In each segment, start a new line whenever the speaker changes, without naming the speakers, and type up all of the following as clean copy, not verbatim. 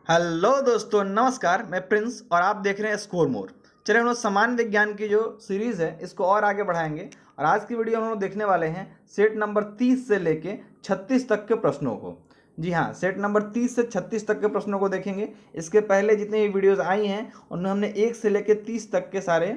Hello दोस्तों, नमस्कार। मैं प्रिंस और आप देख रहे हैं स्कोर मोर। चलिए हम लोग सामान्य विज्ञान की जो सीरीज़ है इसको और आगे बढ़ाएंगे और आज की वीडियो हम लोग देखने वाले हैं सेट नंबर 30 से लेके 36 तक के प्रश्नों को। जी हाँ, सेट नंबर 30 से 36 तक के प्रश्नों को देखेंगे। इसके पहले जितनी भी वीडियोज़ आई हैं उनमें हमने 1 से लेके 30 तक के सारे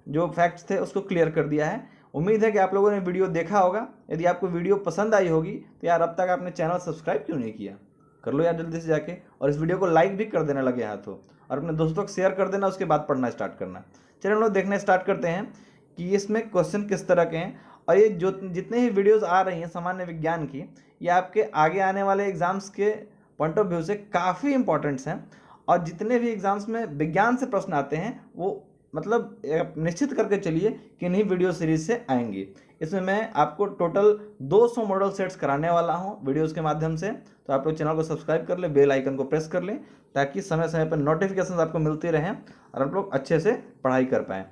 जो फैक्ट्स थे उसको क्लियर कर दिया है। उम्मीद है कि आप लोगों ने वीडियो देखा होगा। यदि आपको वीडियो पसंद आई होगी तो यार अब तक आपने चैनल सब्सक्राइब क्यों नहीं किया, कर लो यार जल्दी से जाके, और इस वीडियो को लाइक भी कर देना लगे हाथों और अपने दोस्तों को शेयर कर देना। उसके बाद पढ़ना स्टार्ट करना। चलिए हम लोग देखने स्टार्ट करते हैं कि इसमें क्वेश्चन किस तरह के हैं। और ये जो जितने ही वीडियोस आ रही हैं सामान्य विज्ञान की, ये आपके आगे आने वाले एग्जाम्स के पॉइंट ऑफ व्यू से काफ़ी इंपॉर्टेंट्स हैं। और जितने भी एग्जाम्स में विज्ञान से प्रश्न आते हैं वो मतलब निश्चित करके चलिए कि इन्हीं वीडियो सीरीज से आएंगी। इसमें मैं आपको टोटल 200 मॉडल सेट्स कराने वाला हूं वीडियोस के माध्यम से। तो आप लोग चैनल को सब्सक्राइब कर लें, बेल आइकन को प्रेस कर लें ताकि समय समय पर नोटिफिकेशन आपको मिलती रहें और आप लोग अच्छे से पढ़ाई कर पाएँ।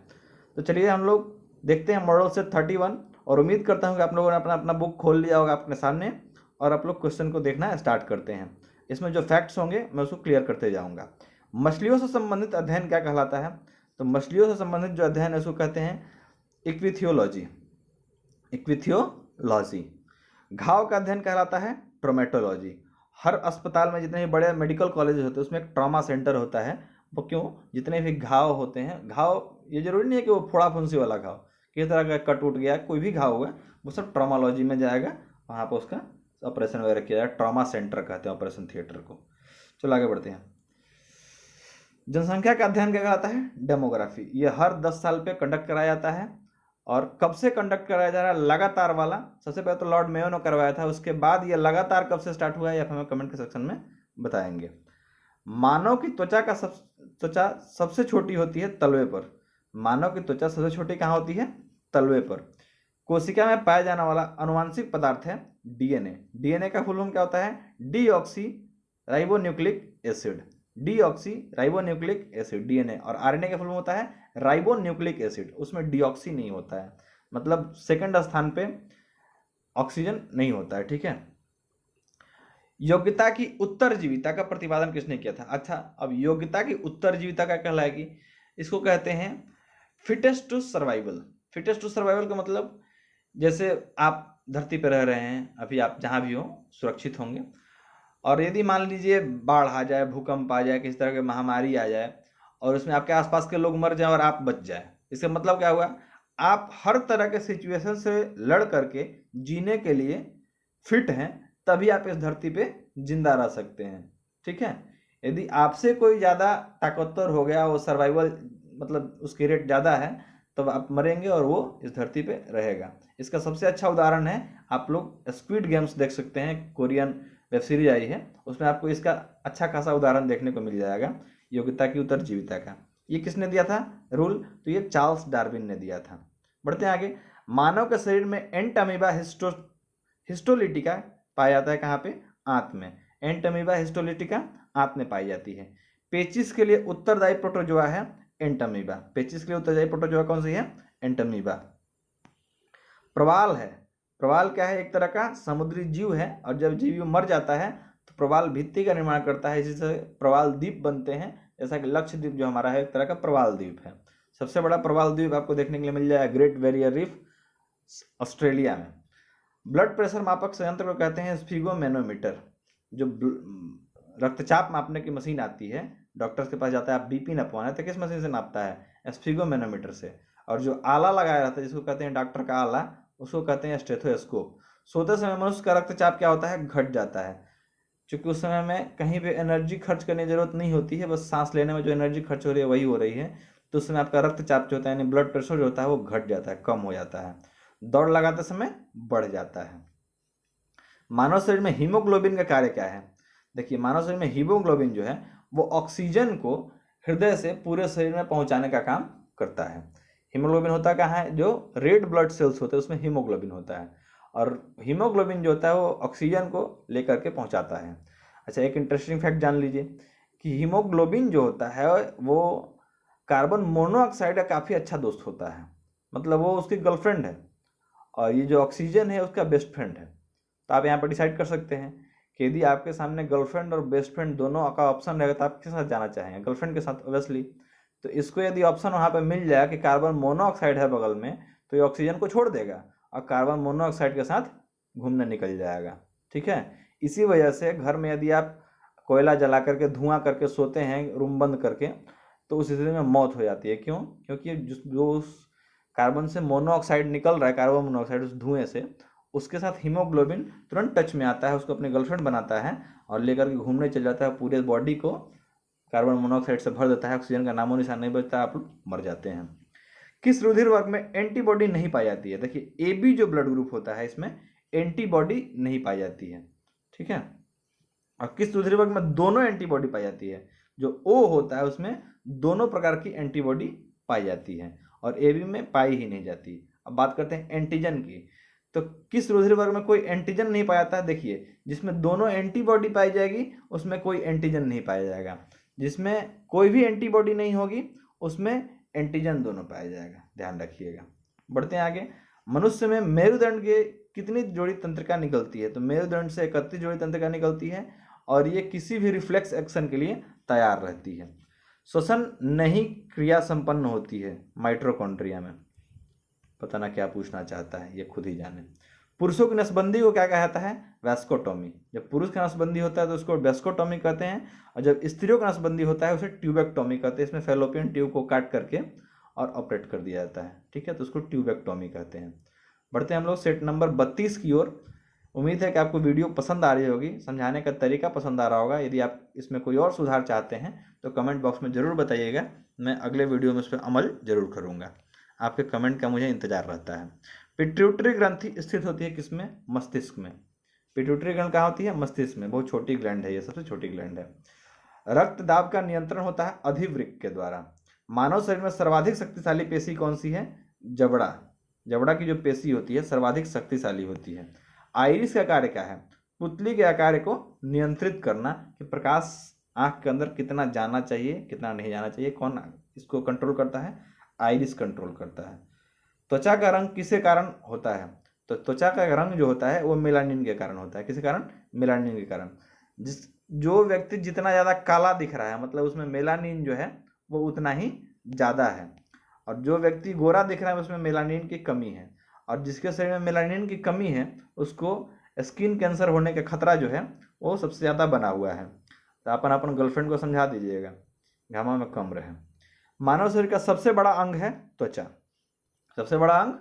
तो चलिए हम लोग देखते हैं मॉडल सेट 31 और उम्मीद करता हूँ कि आप लोगों ने अपना अपना बुक खोल लिया होगा अपने सामने और आप लोग क्वेश्चन को देखना स्टार्ट करते हैं। इसमें जो फैक्ट्स होंगे मैं उसको क्लियर करते जाऊँगा। मछलियों से संबंधित अध्ययन क्या कहलाता है? तो मछलियों से संबंधित जो अध्ययन है उसको कहते हैं इक्विथियोलॉजी। इक्विथियोलॉजी। घाव का अध्ययन कहलाता है ट्रोमेटोलॉजी। हर अस्पताल में जितने भी बड़े मेडिकल कॉलेज होते हैं उसमें एक ट्रॉमा सेंटर होता है। वो क्यों? जितने भी घाव होते हैं, घाव ये जरूरी नहीं है कि वो फोड़ा फुंसी वाला घाव, किस तरह का कट उठ गया, कोई भी घाव हुआ वो सब ट्रॉमालॉजी में जाएगा। वहाँ पर उसका ऑपरेशन वगैरह किया जाएगा। ट्रॉमा सेंटर कहते हैं ऑपरेशन थिएटर को। चलो आगे बढ़ते हैं। जनसंख्या का अध्ययन क्या कहलाता है? डेमोग्राफी। ये हर 10 साल पे कंडक्ट कराया जाता है। और कब से कंडक्ट कराया जा रहा है? लगातार वाला। सबसे पहले तो लॉर्ड मेयो ने करवाया था, उसके बाद ये लगातार कब से स्टार्ट हुआ है या हमें कमेंट के सेक्शन में बताएंगे। मानव की त्वचा का त्वचा सबसे छोटी होती है तलवे पर। मानव की त्वचा सबसे छोटी कहाँ होती है? तलवे पर। कोशिका में पाया जाने वाला अनुवांशिक पदार्थ है डीएनए। डीएनए का फुल फॉर्म क्या होता है? Deoxy ribonucleic acid. Deoxy ribonucleic acid DNA. और आरएनए का फुल फॉर्म होता है राइबोन्यूक्लिक एसिड। उसमें डीऑक्सी नहीं होता है, मतलब सेकंड स्थान पे ऑक्सीजन नहीं होता है। ठीक है। योग्यता की उत्तरजीविता का प्रतिपादन किसने किया था? अच्छा, अब योग्यता की उत्तरजीविता का कहलाएगी, इसको कहते हैं fittest to survival. Fittest to survival का मतलब जैसे आप धरती पर रह रहे हैं, अभी आप जहाँ भी हो सुरक्षित होंगे, और यदि मान लीजिए बाढ़ आ जाए, भूकंप आ जाए, किसी तरह की महामारी आ जाए और उसमें आपके आसपास के लोग मर जाए और आप बच जाए, इसका मतलब क्या हुआ? आप हर तरह के सिचुएशन से लड़ करके जीने के लिए फिट हैं, तभी आप इस धरती पे जिंदा रह सकते हैं। ठीक है। यदि आपसे कोई ज़्यादा ताकतवर हो गया, वो सर्वाइवल मतलब उसकी रेट ज़्यादा है, तब आप मरेंगे और वो इस धरती पे रहेगा। इसका सबसे अच्छा उदाहरण है, आप लोग स्क्विड गेम्स देख सकते हैं, कोरियन वेब सीरीज आई है, उसमें आपको इसका अच्छा खासा उदाहरण देखने को मिल जाएगा योग्यता की उत्तरजीविता का। ये किसने दिया था रूल? तो ये चार्ल्स डार्विन ने दिया था। बढ़ते हैं आगे। मानव के शरीर में एंटअमीबा हिस्टोलिटिका पाया जाता है कहाँ पे? आंत में। एंटअमीबा हिस्टोलिटिका आंत में पाई जाती है। पेचिस के लिए उत्तरदायी प्रोटोजोआ है एंटअमीबा। पेचिस के लिए उत्तरदायी प्रोटोजोआ कौन सी है? एंटअमीबा। प्रवाल है। प्रवाल क्या है? एक तरह का समुद्री जीव है, और जब जीव मर जाता है तो प्रवाल भित्ति का निर्माण करता है, जिससे प्रवाल द्वीप बनते हैं। जैसा कि लक्षद्वीप जो हमारा है एक तरह का प्रवाल द्वीप है। सबसे बड़ा प्रवाल द्वीप आपको देखने के लिए मिल जाएगा ग्रेट बैरियर रीफ, ऑस्ट्रेलिया में। ब्लड प्रेशर मापक संयंत्र को कहते हैं स्फिगोमेनोमीटर। जो रक्तचाप मापने की मशीन आती है, डॉक्टर्स के पास जाता है, आप बीपी नपवाना है तो किस मशीन से नापता है? स्फिगोमेनोमीटर से। और जो आला लगाया रहता है जिसको कहते हैं डॉक्टर का आला, उसको कहते हैं स्टेथोस्कोप। सोते समय मनुष्य का रक्तचाप क्या होता है? घट जाता है, क्योंकि उस समय में कहीं पे एनर्जी खर्च करने की जरूरत नहीं होती है, बस सांस लेने में जो एनर्जी खर्च हो रही है वही हो रही है। तो उस समय आपका रक्तचाप जो होता है यानी ब्लड प्रेशर जो होता है वो घट जाता है, कम हो जाता है। दौड़ लगाते समय बढ़ जाता है। मानव शरीर में हीमोग्लोबिन का कार्य क्या है? देखिए, मानव शरीर में हीमोग्लोबिन जो है वो ऑक्सीजन को हृदय से पूरे शरीर में पहुंचाने का काम करता है। हीमोग्लोबिन होता कहाँ है? जो रेड ब्लड सेल्स होते हैं उसमें हीमोग्लोबिन होता है, और हीमोग्लोबिन जो होता है वो ऑक्सीजन को लेकर के पहुंचाता है। अच्छा, एक इंटरेस्टिंग फैक्ट जान लीजिए कि हीमोग्लोबिन जो होता है वो कार्बन मोनोऑक्साइड का काफ़ी अच्छा दोस्त होता है, मतलब वो उसकी गर्लफ्रेंड है, और ये जो ऑक्सीजन है उसका बेस्ट फ्रेंड है। तो आप यहाँ पर डिसाइड कर सकते हैं कि यदि आपके सामने गर्लफ्रेंड और बेस्ट फ्रेंड दोनों का ऑप्शन रहेगा तो आप किसके साथ जाना चाहेंगे? गर्लफ्रेंड के साथ ऑब्वियसली। तो इसको यदि ऑप्शन वहाँ पे मिल जाए कि कार्बन मोनोऑक्साइड है बगल में, तो ये ऑक्सीजन को छोड़ देगा और कार्बन मोनोऑक्साइड के साथ घूमने निकल जाएगा। ठीक है, इसी वजह से घर में यदि आप कोयला जला करके धुआं करके सोते हैं रूम बंद करके, तो उस स्थिति में मौत हो जाती है। क्यों? क्योंकि जो उस कार्बन से मोनोऑक्साइड निकल रहा है, कार्बन मोनोऑक्साइड उस धुएं से, उसके साथ हीमोग्लोबिन तुरंत टच में आता है, उसको अपनी गर्लफ्रेंड बनाता है और लेकर के घूमने चल जाता है, पूरे बॉडी को कार्बन मोनोऑक्साइड से भर देता है, ऑक्सीजन का नामो निशान नहीं बचता, आप लोग मर जाते हैं। किस रुधिर वर्ग में एंटीबॉडी नहीं पाई जाती है? देखिए, AB जो ब्लड ग्रुप होता है इसमें एंटीबॉडी नहीं पाई जाती है। ठीक है, और किस रुधिर वर्ग में दोनों एंटीबॉडी पाई जाती है? जो O होता है उसमें दोनों प्रकार की एंटीबॉडी पाई जाती है और AB में पाई ही नहीं जाती। अब बात करते हैं एंटीजन की। तो किस रुधिर वर्ग में कोई एंटीजन नहीं पाया जाता है? देखिए, जिसमें दोनों एंटीबॉडी पाई जाएगी उसमें कोई एंटीजन नहीं पाया जाएगा, जिसमें कोई भी एंटीबॉडी नहीं होगी उसमें एंटीजन दोनों पाया जाएगा, ध्यान रखिएगा। बढ़ते हैं आगे। मनुष्य में मेरुदंड के कितनी जोड़ी तंत्रिका निकलती है? तो मेरुदंड से 31 जोड़ी तंत्रिका निकलती है और ये किसी भी रिफ्लेक्स एक्शन के लिए तैयार रहती है। श्वसन नहीं क्रिया संपन्न होती है माइटोकॉन्ड्रिया में। पता ना क्या पूछना चाहता है, ये खुद ही जाने। पुरुषों की नसबंदी को क्या कहा जाता है? वैस्कोटोमी। जब पुरुष का नसबंदी होता है तो उसको वैस्कोटोमी कहते हैं, और जब स्त्रियों का नसबंदी होता है उसे ट्यूबेक्टोमी कहते हैं। इसमें फैलोपियन ट्यूब को काट करके और ऑपरेट कर दिया जाता है। ठीक है, तो उसको ट्यूबेक्टोमी कहते हैं। बढ़ते हैं हम लोग सेट नंबर 32 की ओर। उम्मीद है कि आपको वीडियो पसंद आ रही होगी, समझाने का तरीका पसंद आ रहा होगा। यदि आप इसमें कोई और सुधार चाहते हैं तो कमेंट बॉक्स में ज़रूर बताइएगा, मैं अगले वीडियो में उस पर अमल जरूर करूँगा। आपके कमेंट का मुझे इंतजार रहता है। पिट्यूटरी ग्रंथि स्थित होती है किसमें? मस्तिष्क में। पिट्यूटरी ग्रंथि कहाँ होती है? मस्तिष्क में। बहुत छोटी ग्लैंड है, ये सबसे छोटी ग्लैंड है। रक्त दाब का नियंत्रण होता है अधिवृक्क के द्वारा। मानव शरीर में सर्वाधिक शक्तिशाली पेशी कौन सी है? जबड़ा। जबड़ा की जो पेशी होती है सर्वाधिक शक्तिशाली होती है। आइरिस का कार्य क्या है? पुतली के आकार को नियंत्रित करना, कि प्रकाश आंख के अंदर कितना जाना चाहिए कितना नहीं जाना चाहिए। कौन इसको कंट्रोल करता है? आइरिस कंट्रोल करता है। त्वचा का रंग किसके कारण होता है? तो त्वचा का रंग जो होता है वो मेलानिन के कारण होता है। किसके कारण? मेलानिन के कारण। जो व्यक्ति जितना ज़्यादा काला दिख रहा है मतलब उसमें मेलानिन जो है वो उतना ही ज़्यादा है, और जो व्यक्ति गोरा दिख रहा है उसमें मेलानिन की कमी है, और जिसके शरीर में मेलानिन की कमी है उसको स्किन कैंसर होने का खतरा जो है वो सबसे ज़्यादा बना हुआ है। तो अपन अपन गर्लफ्रेंड को समझा दीजिएगा घामा में कम रहे। मानव शरीर का सबसे बड़ा अंग है त्वचा। सबसे बड़ा अंग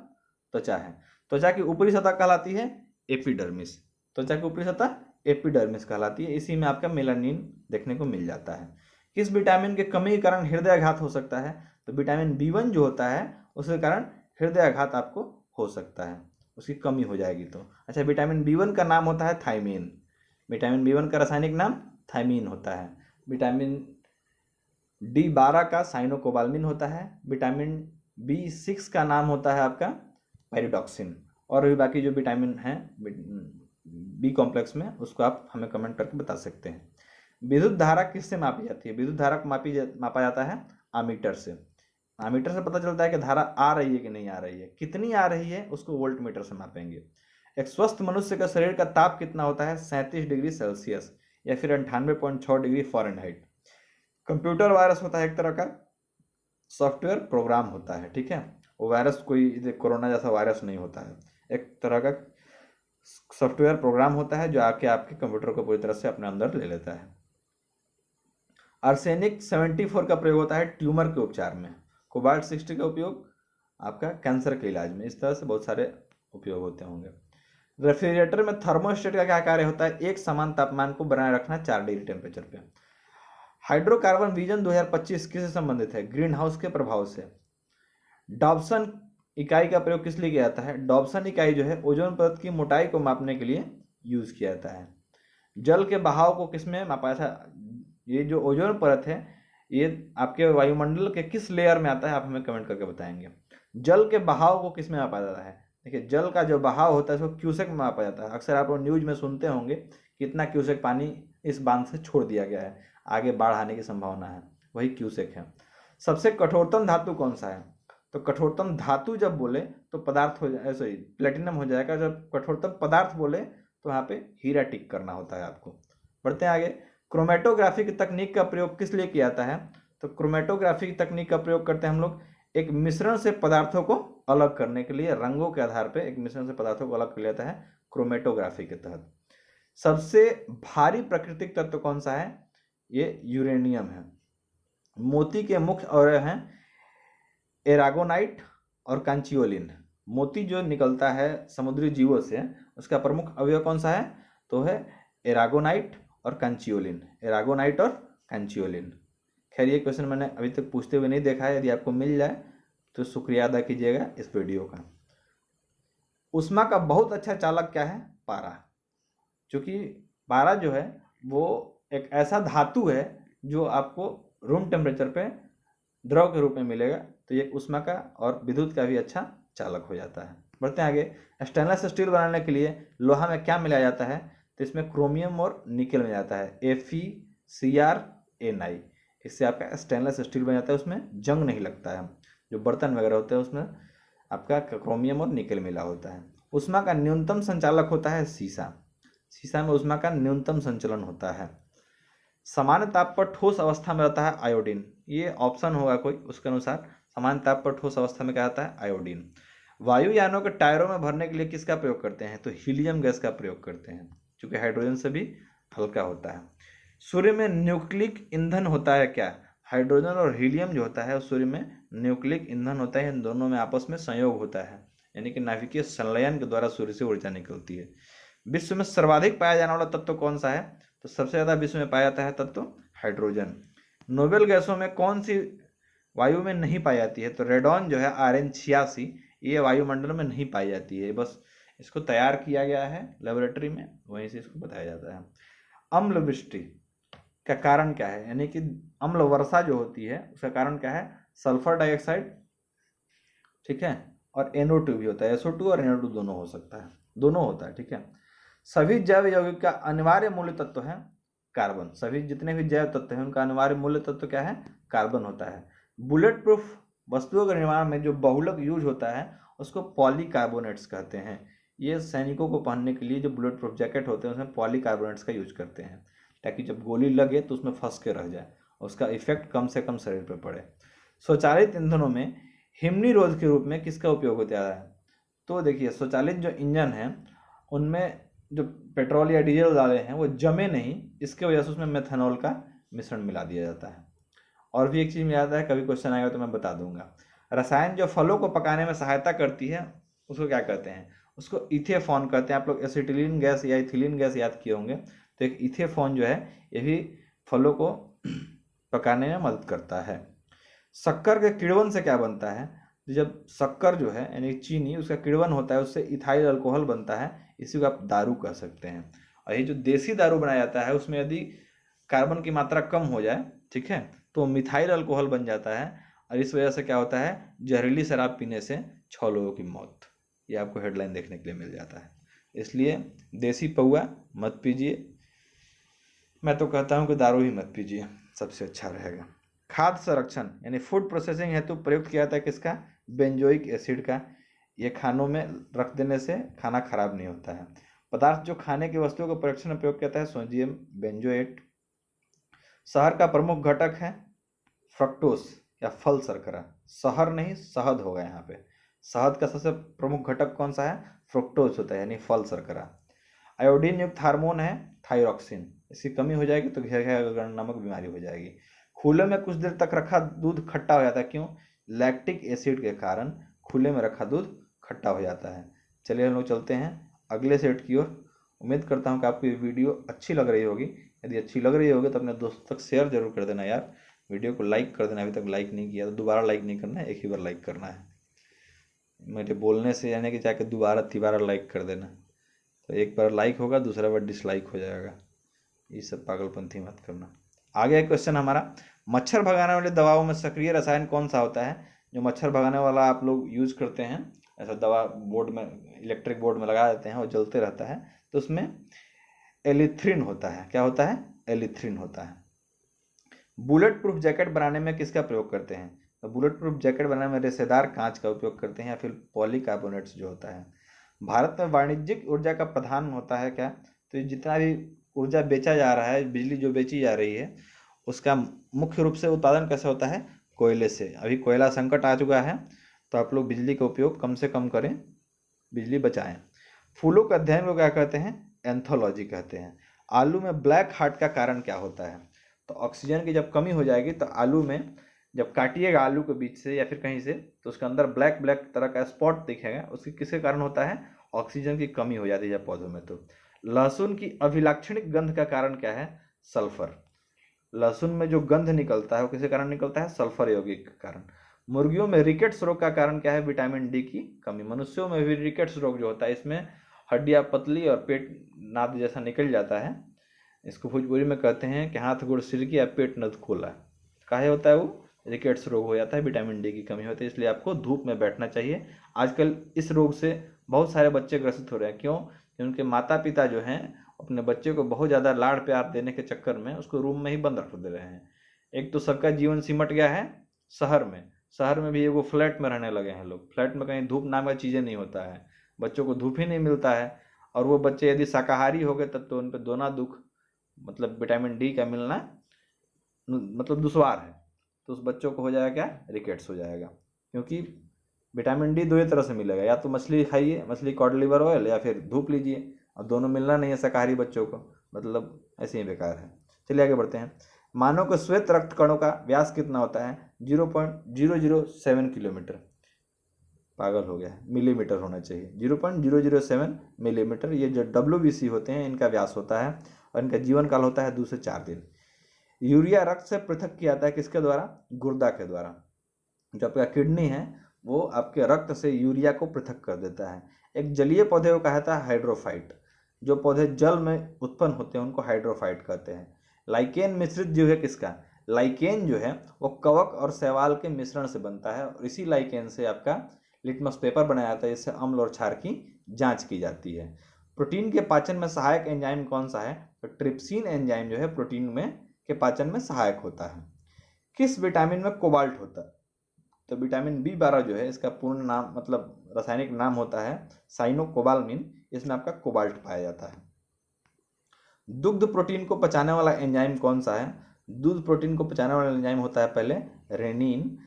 त्वचा है। त्वचा की ऊपरी सतह कहलाती है एपिडर्मिस। त्वचा की ऊपरी सतह एपिडर्मिस कहलाती है। इसी में आपका मेलानिन देखने को मिल जाता है। किस विटामिन के कमी के कारण हृदयाघात हो सकता है? तो विटामिन B1 जो होता है उसके कारण हृदयाघात आपको हो सकता है, उसकी कमी हो जाएगी तो। अच्छा, विटामिन B1 का नाम होता है थायमीन। विटामिन B1 का रासायनिक नाम थायमीन होता है। विटामिन D12 का साइनोकोबाल्मिन होता है। विटामिन B6 का नाम होता है आपका पैरिडॉक्सिन। और भी बाकी जो विटामिन हैं बी कॉम्प्लेक्स में उसको आप हमें कमेंट करके बता सकते हैं। विद्युत धारा किससे मापी जाती है? विद्युत धारा को मापा जाता है आमीटर से। आमीटर से पता चलता है कि धारा आ रही है कि नहीं आ रही है। कितनी आ रही है उसको वोल्ट मीटर से मापेंगे। एक स्वस्थ मनुष्य का शरीर का ताप कितना होता है? 37 डिग्री सेल्सियस या फिर 98.6 डिग्री फ़ारेनहाइट। कंप्यूटर वायरस होता है एक तरह का सॉफ्टवेयर प्रोग्राम होता है। ठीक है, वो वायरस कोई कोरोना जैसा वायरस नहीं होता है, एक तरह का सॉफ्टवेयर प्रोग्राम होता है जो आके आपके कंप्यूटर को पूरी तरह से अपने अंदर ले लेता है। आर्सेनिक 74 का प्रयोग होता है ट्यूमर के उपचार में। कोबाल्ट 60 का उपयोग आपका कैंसर के इलाज में। इस तरह से बहुत सारे उपयोग होते होंगे। रेफ्रिजरेटर में थर्मोस्टेट का क्या कार्य होता है? एक समान तापमान को बनाए रखना 4 डिग्री टेम्परेचर पे। हाइड्रोकार्बन विजन 2025 किससे संबंधित है? ग्रीन हाउस के प्रभाव से। डॉप्सन इकाई का प्रयोग किस लिए किया जाता है? डॉप्सन इकाई जो है ओजोन परत की मोटाई को मापने के लिए यूज किया जाता है। जल के बहाव को किसमें मापा जाता है? ये जो ओजोन परत है ये आपके वायुमंडल के किस लेयर में आता है? आप हमें कमेंट करके बताएंगे। जल के बहाव को किस में मापा जाता है? देखिए, जल का जो बहाव होता है उसको क्यूसेक में मापा जाता है। अक्सर आप लोग न्यूज में सुनते होंगे कितना क्यूसेक पानी इस बांध से छोड़ दिया गया है, आगे बाढ़ आने की संभावना है, वही क्यूसेक है। सबसे कठोरतम धातु कौन सा है? तो कठोरतम धातु जब बोले तो पदार्थ हो जाए, सॉरी प्लेटिनम हो जाएगा। जब कठोरतम पदार्थ बोले तो यहाँ पे हीरा टिक करना होता है आपको। बढ़ते हैं आगे। क्रोमेटोग्राफी की तकनीक का प्रयोग किस लिए किया जाता है? तो क्रोमेटोग्राफी की तकनीक का प्रयोग करते हैं हम लोग एक मिश्रण से पदार्थों को अलग करने के लिए, रंगों के आधार पर एक मिश्रण से पदार्थों को अलग कर लिया जाता है क्रोमेटोग्राफी के तहत। सबसे भारी प्राकृतिक तत्व कौन सा है? ये यूरेनियम है। मोती के मुख्य अवयव हैं एरागोनाइट और कांचियोलिन। मोती जो निकलता है समुद्री जीवों से, उसका प्रमुख अवयव कौन सा है? तो है एरागोनाइट और कांचियोलिन। एरागोनाइट और कांचियोलिन। खैर ये क्वेश्चन मैंने अभी तक पूछते हुए नहीं देखा है, यदि आपको मिल जाए तो शुक्रिया अदा कीजिएगा इस वीडियो का। ऊष्मा का बहुत अच्छा चालक क्या है? पारा। क्योंकि पारा जो है वो एक ऐसा धातु है जो आपको रूम टेम्परेचर पे द्रव के रूप में मिलेगा, तो ये ऊष्मा का और विद्युत का भी अच्छा चालक हो जाता है। बढ़ते हैं आगे। स्टेनलेस स्टील बनाने के लिए लोहा में क्या मिलाया जाता है? तो इसमें क्रोमियम और निकल मिलाया जाता है, FeCrNi। इससे आपका स्टेनलेस स्टील बन जाता है, उसमें जंग नहीं लगता है। जो बर्तन वगैरह होते हैं उसमें आपका क्रोमियम और निकल मिला होता है। ऊष्मा का न्यूनतम संचालक होता है शीशा। शीशा में ऊष्मा का न्यूनतम संचलन होता है। सामान्य ताप पर ठोस अवस्था में रहता है आयोडीन। ये ऑप्शन होगा कोई, उसके अनुसार सामान्य ताप पर ठोस अवस्था में क्या आता है? आयोडीन। वायुयानों के टायरों में भरने के लिए किसका प्रयोग करते हैं? तो हीलियम गैस का प्रयोग करते हैं, क्योंकि हाइड्रोजन से भी हल्का होता है। सूर्य में न्यूक्लिक ईंधन होता है क्या? हाइड्रोजन और हीलियम जो होता है सूर्य में न्यूक्लिक ईंधन होता है। इन दोनों में आपस में संयोग होता है, यानी कि नाभिकीय संलयन के द्वारा सूर्य से ऊर्जा निकलती है। विश्व में सर्वाधिक पाया जाने वाला तत्व कौन सा है? तो सबसे ज़्यादा विश्व में पाया जाता है तत्व हाइड्रोजन। नोबेल गैसों में कौन सी वायु में नहीं पाई जाती है? तो रेडॉन जो है Rn86, ये वायुमंडल में नहीं पाई जाती है, बस इसको तैयार किया गया है लेबोरेटरी में, वहीं से इसको बताया जाता है। अम्ल वृष्टि का कारण क्या है? यानी कि अम्ल वर्षा जो होती है उसका कारण क्या है? सल्फर डाइऑक्साइड, ठीक है, और NO2 भी होता है। SO2 और NO2 दोनों हो सकता है, दोनों होता है, ठीक है। सभी जैव यौगिक का अनिवार्य मूल्य तत्व है कार्बन। सभी जितने भी जैव तत्व हैं उनका अनिवार्य मूल्य तत्व क्या है? कार्बन होता है। बुलेट प्रूफ वस्तुओं के निर्माण में जो बहुलक यूज होता है उसको पॉलीकार्बोनेट्स कहते हैं। ये सैनिकों को पहनने के लिए जो बुलेट प्रूफ जैकेट होते हैं उसमें पॉलीकार्बोनेट्स का यूज करते हैं, ताकि जब गोली लगे तो उसमें फंस के रह जाए, उसका इफेक्ट कम से कम शरीर पर पड़े। स्वचालित ईंधनों में हिमनी रोध के रूप में किसका उपयोग होता है? तो देखिए, स्वचालित जो इंजन है उनमें जो पेट्रोल या डीजल डाले हैं वो जमे नहीं, इसके वजह से उसमें मेथनॉल का मिश्रण मिला दिया जाता है। और भी एक चीज़ मिला जाता है, कभी क्वेश्चन आएगा तो मैं बता दूंगा। रसायन जो फलों को पकाने में सहायता करती है उसको क्या कहते हैं? उसको इथेफॉन कहते हैं। आप लोग एसिटिलीन गैस या इथिलीन गैस याद किए होंगे, तो एक इथेफॉन जो है ये भी फलों को पकाने में मदद करता है। शक्कर के किण्वन से क्या बनता है? जब शक्कर जो है यानी चीनी, उसका किण्वन होता है, उससे इथाइल अल्कोहल बनता है, इसी को आप दारू कह सकते हैं। और ये जो देसी दारू बनाया जाता है उसमें यदि कार्बन की मात्रा कम हो जाए, ठीक है, तो मिथाइल अल्कोहल बन जाता है, और इस वजह से क्या होता है? जहरीली शराब पीने से 6 लोगों की मौत। ये आपको हेडलाइन देखने के लिए मिल जाता है। इसलिए देसी पौआ मत पीजिए, मैं तो कहता हूँ कि दारू ही मत पीजिए, सबसे अच्छा रहेगा। खाद्य संरक्षण यानी फूड प्रोसेसिंग हेतु प्रयुक्त किया जाता है किसका? बेंजोइक एसिड का। ये खानों में रख देने से खाना खराब नहीं होता है। पदार्थ जो खाने की वस्तुओं के परीक्षण में प्रयोग किया जाता है सोडियम बेंजोएट। शहद का प्रमुख घटक है फ्रक्टोज या फल शर्करा। शहर नहीं, शहद होगा यहाँ पे। शहद का सबसे प्रमुख घटक कौन सा है? फ्रुक्टोज होता है, यानी फल शर्करा। आयोडीन युक्त हार्मोन है थायरॉक्सिन। इसकी कमी हो जाएगी तो घेर नामक बीमारी हो जाएगी। खुले में कुछ देर तक रखा दूध खट्टा हो जाता है, क्यों? लैक्टिक एसिड के कारण खुले में रखा दूध खट्टा हो जाता है। चलिए हम लोग चलते हैं अगले सेट की ओर। उम्मीद करता हूँ कि आपको ये वीडियो अच्छी लग रही होगी। यदि अच्छी लग रही होगी तो अपने दोस्तों तक शेयर जरूर कर देना यार। वीडियो को लाइक कर देना, अभी तक लाइक नहीं किया तो दोबारा लाइक नहीं करना है, एक ही बार लाइक करना है। मेरे बोलने से यानी कि जाके दोबारा तिबारा लाइक कर देना, तो एक बार लाइक होगा, दूसरा बार डिसलाइक हो जाएगा। ये सब पागलपंथी मत करना। आगे क्वेश्चन हमारा, मच्छर भगाने वाली दवाओं में सक्रिय रसायन कौन सा होता है? जो मच्छर भगाने वाला आप लोग यूज करते हैं, ऐसा दवा बोर्ड में, इलेक्ट्रिक बोर्ड में लगा देते हैं और जलते रहता है, तो उसमें एलिथ्रिन होता है। क्या होता है? एलिथ्रिन होता है। बुलेट प्रूफ जैकेट बनाने में किसका प्रयोग करते हैं? तो बुलेट प्रूफ जैकेट बनाने में रेशेदार कांच का उपयोग करते हैं या फिर पॉलीकार्बोनेट्स जो होता है। भारत में वाणिज्यिक ऊर्जा का प्रधान होता है क्या, तो ये जितना भी ऊर्जा बेचा जा रहा है, बिजली जो बेची जा रही है, उसका मुख्य रूप से उत्पादन कैसे होता है, कोयले से। अभी कोयला संकट आ चुका है, तो आप लोग बिजली का उपयोग कम से कम करें, बिजली बचाएं। फूलों का अध्ययन को क्या कहते हैं, एंथोलॉजी कहते हैं। आलू में ब्लैक हार्ट का कारण क्या होता है, तो ऑक्सीजन की जब कमी हो जाएगी तो आलू में जब काटिएगा आलू के बीच से या फिर कहीं से, तो उसके अंदर ब्लैक ब्लैक तरह का स्पॉट दिखेगा, उसकी किसके कारण होता है, ऑक्सीजन की कमी हो जाती है जब पौधों में। तो लहसुन की अभिलाक्षणिक गंध का कारण क्या है, सल्फर। लहसुन में जो गंध निकलता है वो किसके कारण निकलता है, सल्फर यौगिक के कारण। मुर्गियों में रिकेट्स रोग का कारण क्या है, विटामिन डी की कमी। मनुष्यों में भी रिकेट्स रोग जो होता है, इसमें हड्डियां पतली और पेट नाद जैसा निकल जाता है। इसको भोजपुरी में कहते हैं कि हाथ गोड़ सिरकी या पेट नद खोला। काहे होता है वो, रिकेट्स रोग हो जाता है, विटामिन डी की कमी होती है। इसलिए आपको धूप में बैठना चाहिए। आजकल इस रोग से बहुत सारे बच्चे ग्रसित हो रहे हैं। क्यों, कि उनके माता पिता जो हैं अपने बच्चे को बहुत ज़्यादा लाड़ प्यार देने के चक्कर में उसको रूम में ही बंद रख दे रहे हैं। एक तो सबका जीवन सिमट गया है शहर में, शहर में भी वो फ्लैट में रहने लगे हैं लोग। फ्लैट में कहीं धूप नाम का चीज़ें नहीं होता है, बच्चों को धूप ही नहीं मिलता है। और वो बच्चे यदि शाकाहारी हो गए तब तो उन पर दोना दुख, मतलब विटामिन डी का मिलना मतलब दुश्वार है। तो उस बच्चों को हो जाएगा क्या, रिकेट्स हो जाएगा। क्योंकि विटामिन डी दो ही तरह से मिलेगा, या तो मछली खाइए, मछली कॉड लिवर ऑयल, या फिर धूप लीजिए। अब दोनों मिलना नहीं है शाकाहारी बच्चों को, मतलब ऐसे ही बेकार है। चलिए आगे बढ़ते हैं। मानव के श्वेत रक्त कणों का व्यास कितना होता है, 0.007 किलोमीटर। पागल हो गया, मिलीमीटर होना चाहिए, 0.007 मिलीमीटर। ये जो WBC होते हैं इनका व्यास होता है और इनका जीवन काल होता है 2 से 4 दिन। यूरिया रक्त से पृथक किया जाता है किसके द्वारा, गुर्दा के द्वारा। जो आपका किडनी है वो आपके रक्त से यूरिया को पृथक कर देता है। एक जलीय पौधे को कहा जाता है हाइड्रोफाइट। जो पौधे जल में उत्पन्न होते हैं उनको हाइड्रोफाइट कहते हैं। लाइकेन मिश्रित जीव है किसका, लाइकेन जो है वो कवक और शैवाल के मिश्रण से बनता है, और इसी लाइकेन से आपका लिटमस पेपर बनाया जाता है, जिससे अम्ल और क्षार की जांच की जाती है। प्रोटीन के पाचन में सहायक एंजाइम कौन सा है, तो ट्रिप्सिन एंजाइम जो है प्रोटीन में के पाचन में सहायक होता है। किस विटामिन में कोबाल्ट होता है, तो विटामिन B12 जो है इसका पूर्ण नाम मतलब रासायनिक नाम होता है साइनोकोबालमिन। इसमें आपका कोबाल्ट पाया जाता है। दुग्ध प्रोटीन को पचाने वाला एंजाइम कौन सा है, दूध प्रोटीन को पचाने वाला एंजाइम होता है पहले रेनिन।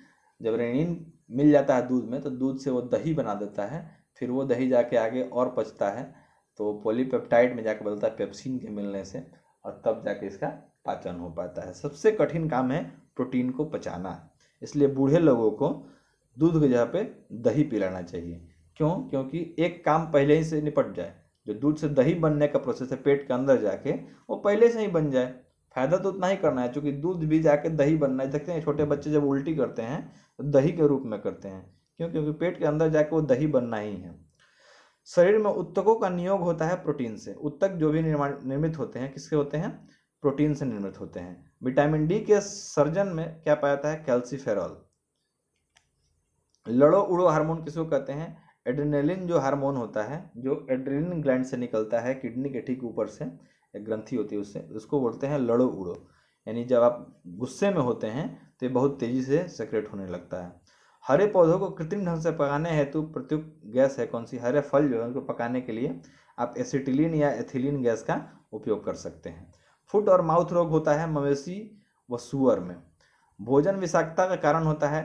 जब रेनिन मिल जाता है दूध में तो दूध से वो दही बना देता है, फिर वो दही जाके आगे और पचता है तो पॉलीपेप्टाइड में जाके बदलता है पेप्सिन के मिलने से, और तब जाके इसका पाचन हो पाता है। सबसे कठिन काम है प्रोटीन को पचाना, इसलिए बूढ़े लोगों को दूध की जगह पे दही पिलाना चाहिए। क्यों, क्योंकि एक काम पहले ही से निपट जाए। जो दूध से दही बनने का प्रोसेस है पेट के अंदर जाके वो पहले से ही बन जाए। फायदा तो उतना ही करना है, क्योंकि दूध भी जाके दही बनना है। देखते हैं छोटे बच्चे जब उल्टी करते हैं तो दही के रूप में करते हैं। क्यों, क्योंकि पेट के अंदर जाके वो दही बनना ही है। शरीर में उत्तकों का नियोग होता है प्रोटीन से। उत्तक जो भी निर्मित होते हैं किससे होते हैं, प्रोटीन से निर्मित होते हैं। विटामिन डी के सर्जन में क्या पाया जाता है, कैल्सीफेरॉल। लड़ो उड़ो हार्मोन किसको कहते हैं, एड्रेनलिन जो हार्मोन होता है, जो एड्रेनलिन ग्लैंड से निकलता है किडनी के ठीक ऊपर से, एक ग्रंथि होती है उससे, उसको बोलते हैं लड़ो उड़ो। यानी जब आप गुस्से में होते हैं तो ये बहुत तेजी से सेक्रेट होने लगता है। हरे पौधों को कृत्रिम ढंग से पकाने हेतु प्रयुक्त गैस है कौन सी, हरे फल जो है उनको पकाने के लिए आप एसिटिलीन या एथिलीन गैस का उपयोग कर सकते हैं। फुट और माउथ रोग होता है मवेशी व सुअर में। भोजन विषाक्तता का कारण होता है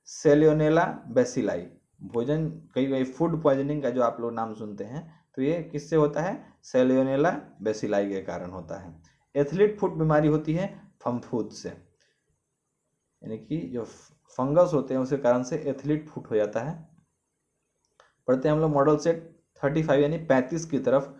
सेलियोनेला बेसिलाई। भोजन कई फूड पॉइजनिंग का जो आप लोग नाम सुनते हैं तो ये किससे होता है, सेलियोनेला बेसिलाई के कारण होता है। एथलीट फुट बीमारी होती है फम्फूद से, यानी कि जो फंगस होते हैं उसके कारण से एथलीट फुट हो जाता है। पढ़ते हैं हम लोग मॉडल सेट 35 यानी 35 की तरफ।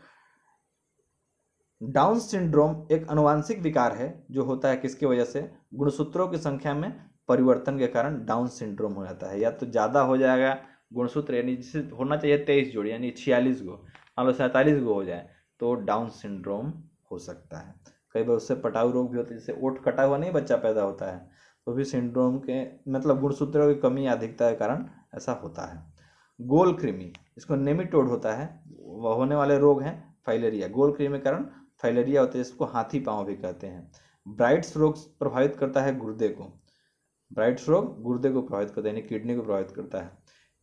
डाउन सिंड्रोम एक अनुवांशिक विकार है जो होता है किसकी वजह से, गुणसूत्रों की संख्या में परिवर्तन के कारण डाउन सिंड्रोम हो जाता है। या तो ज़्यादा हो जाएगा गुणसूत्र, यानी जिसे होना चाहिए 23 जोड़ी यानी 46 गो, मान लो 47 गो हो जाए तो डाउन सिंड्रोम हो सकता है। कई बार उससे पटाऊ रोग भी होता है, जैसे ओठ कटा हुआ नहीं बच्चा पैदा होता है तो भी सिंड्रोम के मतलब गुणसूत्रों की कमी या अधिकता के कारण ऐसा होता है। गोल कृमि, इसको नेमिटोड होता है, वह होने वाले रोग हैं फाइलेरिया। गोल कृमि के कारण फाइलेरिया होता है, इसको हाथी पाँव भी कहते हैं। ब्राइट्स रोग प्रभावित करता है गुर्दे को, ब्राइट्स रोग गुर्दे को प्रभावित करता है यानी किडनी को प्रभावित करता है।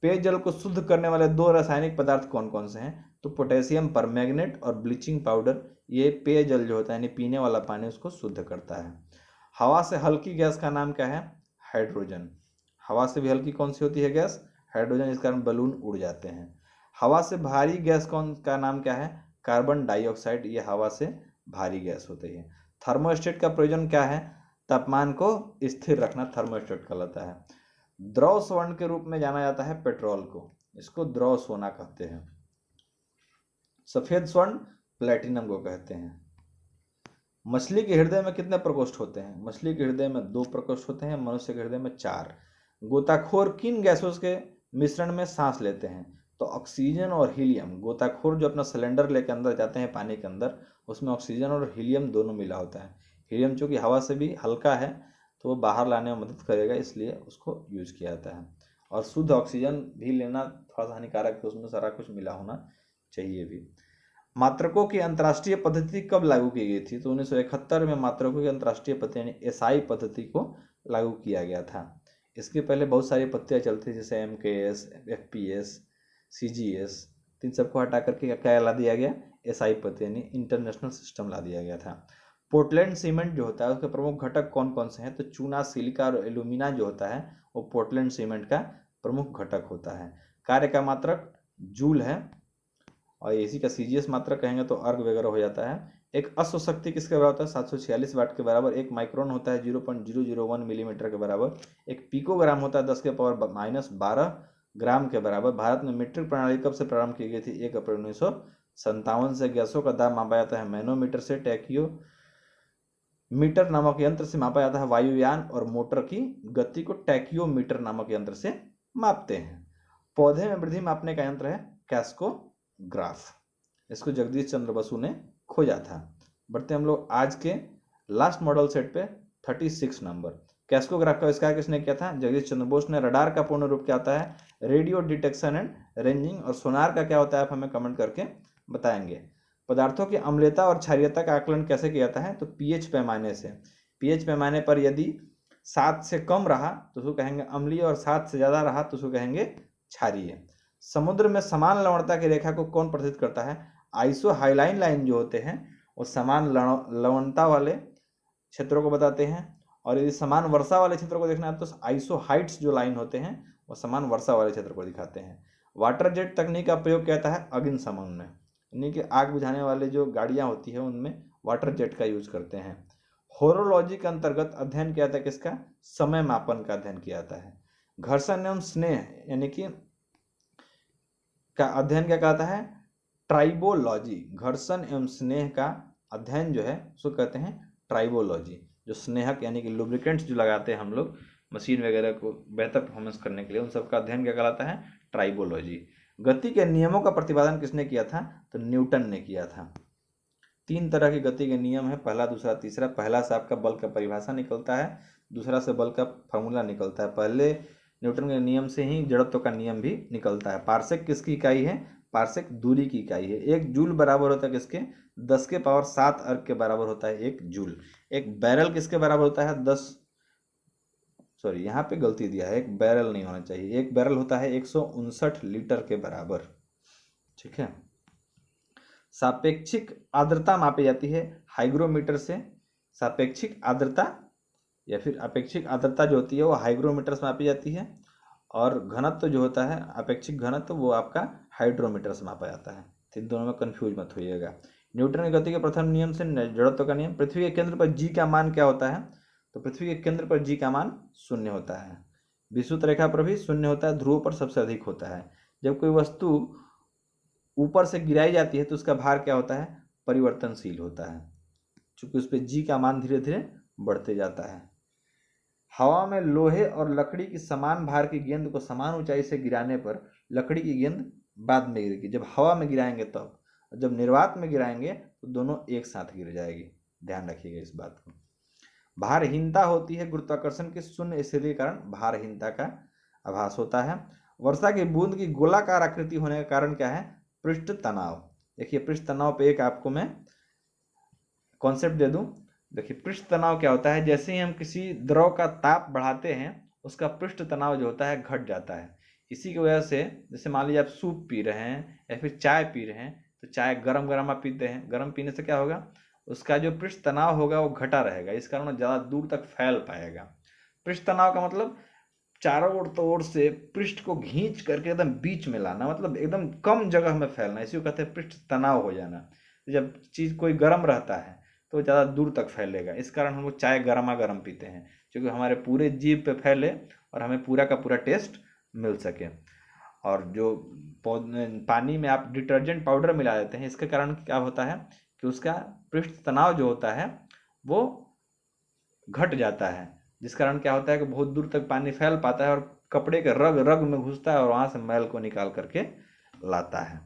पेयजल को शुद्ध करने वाले 2 रासायनिक पदार्थ कौन कौन से हैं? तो पोटेशियम परमैंगनेट और ब्लीचिंग पाउडर, ये पेयजल जो होता है यानी पीने वाला पानी उसको शुद्ध करता है। हवा से हल्की गैस का नाम क्या है? हाइड्रोजन। हवा से भी हल्की कौन सी होती है गैस? हाइड्रोजन, इस कारण बलून उड़ जाते हैं। हवा से भारी गैस कौन का नाम क्या है? कार्बन डाइऑक्साइड, ये हवा से भारी गैस होती है। थर्मोस्टेट का प्रयोजन क्या है? तापमान को स्थिर रखना थर्मोस्टेट कहलाता है। द्रव स्वर्ण के रूप में जाना जाता है पेट्रोल को, इसको द्रव सोना कहते हैं। सफेद स्वर्ण प्लेटिनम को कहते हैं। मछली के हृदय में कितने प्रकोष्ठ होते हैं? मछली के हृदय में 2 प्रकोष्ठ होते हैं, मनुष्य के हृदय में 4। गोताखोर किन गैसों के मिश्रण में सांस लेते हैं? तो ऑक्सीजन और हीलियम। गोताखोर जो अपना सिलेंडर लेकर अंदर जाते हैं पानी के अंदर, उसमें ऑक्सीजन और हीलियम दोनों मिला होता है। हीलियम चूंकि हवा से भी हल्का है तो वो बाहर लाने में मदद करेगा, इसलिए उसको यूज किया जाता है। और शुद्ध ऑक्सीजन भी लेना थोड़ा सा हानिकारक है, उसमें सारा कुछ मिला होना चाहिए भी। मात्रकों की अंतर्राष्ट्रीय पद्धति कब लागू की गई थी? तो 1971 में मात्रकों की अंतर्राष्ट्रीय पद्धति यानी एसआई पद्धति को लागू किया गया था। इसके पहले बहुत सारी पद्धतियाँ चलती थी, जैसे MKS, FPS, CGS, इन सबको हटा करके क्या ला दिया गया? एसआई पद्धति यानी इंटरनेशनल सिस्टम ला दिया गया था। पोर्टलैंड सीमेंट जो होता है उसके प्रमुख घटक कौन कौन से हैं? तो चूना, सिलिका और एल्यूमिना जो होता है वो पोर्टलैंड सीमेंट का प्रमुख घटक होता है। कार्य का मात्रक जूल है, और इसी का CGS मात्रक कहेंगे तो अर्ग वगैरह हो जाता है। एक अश्व शक्ति किसके बराबर होता है? 746 वाट के बराबर। एक माइक्रोन होता है 0.001 मिलीमीटर के बराबर। एक पिकोग्राम होता है 10 के पावर -12 ग्राम के बराबर। भारत में मीट्रिक प्रणाली कब से प्रारंभ की गई थी? 1 अप्रैल 1957 से। गैसों का दाब मापा जाता है मैनोमीटर से। टैकियो मीटर नामक यंत्र से मापा जाता है। वायुयान और मोटर की गति को टैकियोमीटर नामक यंत्र से मापते हैं। पौधे में वृद्धि मापने का यंत्र है कैस्कोग्राफ, इसको जगदीश चंद्र बसु ने खोजा था। बढ़ते हम लोग आज के लास्ट मॉडल सेट पे 36 नंबर। कैस्कोग्राफ का आविष्कार किसने किया था? जगदीश चंद्र बोस ने। रडार का पूर्ण रूप क्या होता है? Radio detection and ranging. और सोनार का क्या होता है आप हमें कमेंट करके बताएंगे। पदार्थों की अम्लीयता और क्षारीयता का आकलन कैसे किया जाता है? तो pH पैमाने से। pH पैमाने पर यदि 7 से कम रहा तो उसको कहेंगे अम्लीय, और 7 से ज्यादा रहा तो उसको कहेंगे क्षारीय। समुद्र में समान लवणता की रेखा को कौन प्रदर्शित करता है? आइसो हाइलाइन लाइन जो होते हैं वो समान लवणता वाले क्षेत्रों को बताते हैं। और यदि समान वर्षा वाले क्षेत्रों को देखना है तो आइसो हाइट्स जो लाइन होते हैं वो समान वर्षा वाले क्षेत्र को दिखाते हैं। वाटर जेट तकनीक का प्रयोग किया जाता है अग्निशमन में, यानी कि आग बुझाने वाले जो गाड़ियां होती है उनमें वाटर जेट का यूज करते हैं। होरोलॉजी के अंतर्गत अध्ययन किया जाता है किसका? समय मापन का अध्ययन किया जाता है। घर्षण एवं स्नेह यानी कि का अध्ययन क्या कहता है? ट्राइबोलॉजी। घर्षण एवं स्नेह का अध्ययन जो है उसको कहते हैं ट्राइबोलॉजी। जो स्नेहक यानी कि लुब्रिकेंट्स जो लगाते हैं हम लोग मशीन वगैरह को बेहतर परफॉर्मेंस करने के लिए, उन सब का अध्ययन क्या कहलाता है? ट्राइबोलॉजी। गति के नियमों का प्रतिपादन किसने किया था? तो न्यूटन ने किया था। 3 तरह के गति के नियम है, पहला, दूसरा, तीसरा। पहला से आपका बल का परिभाषा निकलता है, दूसरा से बल का फॉर्मूला निकलता है। पहले न्यूटन के नियम से ही जड़त्व का नियम भी निकलता है। पार्सेक किसकी इकाई है? पार्सेक दूरी की इकाई है। 1 जूल बराबर होता है किसके? 10 के पावर 7 अर्ग के बराबर होता है 1 जूल। एक बैरल किसके बराबर होता है? सॉरी यहाँ पे गलती दिया है, एक बैरल नहीं होना चाहिए। एक बैरल होता है 159 लीटर के बराबर। ठीक है। सापेक्षिक आर्द्रता मापी जाती है हाइग्रोमीटर से। सापेक्षिक आर्द्रता या फिर अपेक्षिक आर्द्रता जो होती है वो हाइग्रोमीटर से मापी जाती है, और घनत्व जो होता है अपेक्षिक घनत्व वो आपका हाइड्रोमीटर से मापा जाता है। तो इन दोनों में कंफ्यूज मत होइएगा। न्यूटन की गति के प्रथम नियम से जड़त्व का नियम। पृथ्वी के केंद्र पर जी का मान क्या होता है? तो पृथ्वी के केंद्र पर जी का मान 0 होता है। विषुवत रेखा पर भी 0 होता है, ध्रुव पर सबसे अधिक होता है। जब कोई वस्तु ऊपर से गिराई जाती है तो उसका भार क्या होता है? परिवर्तनशील होता है, क्योंकि उस पर जी का मान धीरे धीरे बढ़ते जाता है। हवा में लोहे और लकड़ी की समान भार की गेंद को समान ऊंचाई से गिराने पर लकड़ी की गेंद बाद में गिरेगी। जब हवा में गिराएंगे तब, जब निर्वात में गिराएंगे तो दोनों एक साथ गिर जाएगी। ध्यान रखिएगा इस बात को। भारहीनता होती है गुरुत्वाकर्षण की 0 स्थिति के कारण भारहीनता का आभास होता है। वर्षा की बूंद की गोलाकार आकृति होने का कारण क्या है? पृष्ठ तनाव। देखिए पृष्ठ तनाव पे एक आपको मैं कॉन्सेप्ट दे दूं। देखिए पृष्ठ तनाव क्या होता है? जैसे ही हम किसी द्रव का ताप बढ़ाते हैं उसका पृष्ठ तनाव जो होता है घट जाता है। इसी की वजह से जैसे मान लीजिए आप सूप पी रहे हैं या फिर चाय पी रहे हैं, तो चाय गरम गरम आप पीते हैं, गरम पीने से क्या होगा, उसका जो पृष्ठ तनाव होगा वो घटा रहेगा, इस कारण वो ज़्यादा दूर तक फैल पाएगा। पृष्ठ तनाव का मतलब चारों ओर से पृष्ठ को खींच करके एकदम बीच में लाना, मतलब एकदम कम जगह में फैलना, इसी को कहते हैं पृष्ठ तनाव हो जाना। जब चीज़ कोई गर्म रहता है तो ज़्यादा दूर तक फैलेगा, इस कारण हम लोग चाय गर्मा गर्म पीते हैं, क्योंकि हमारे पूरे जीभ पे फैले और हमें पूरा का पूरा टेस्ट मिल सके। और जो पानी में आप डिटर्जेंट पाउडर मिला देते हैं, इसके कारण क्या होता है कि उसका पृष्ठ तनाव जो होता है वो घट जाता है, जिस कारण क्या होता है कि बहुत दूर तक पानी फैल पाता है और कपड़े के रग रग में घुसता है और वहाँ से मैल को निकाल करके लाता है।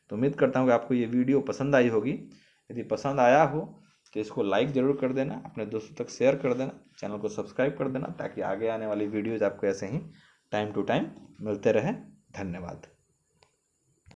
तो उम्मीद करता हूँ कि आपको ये वीडियो पसंद आई होगी। यदि पसंद आया हो तो इसको लाइक ज़रूर कर देना, अपने दोस्तों तक शेयर कर देना, चैनल को सब्सक्राइब कर देना, ताकि आगे आने वाली वीडियोज़ आपको ऐसे ही टाइम टू टाइम मिलते रहे। धन्यवाद।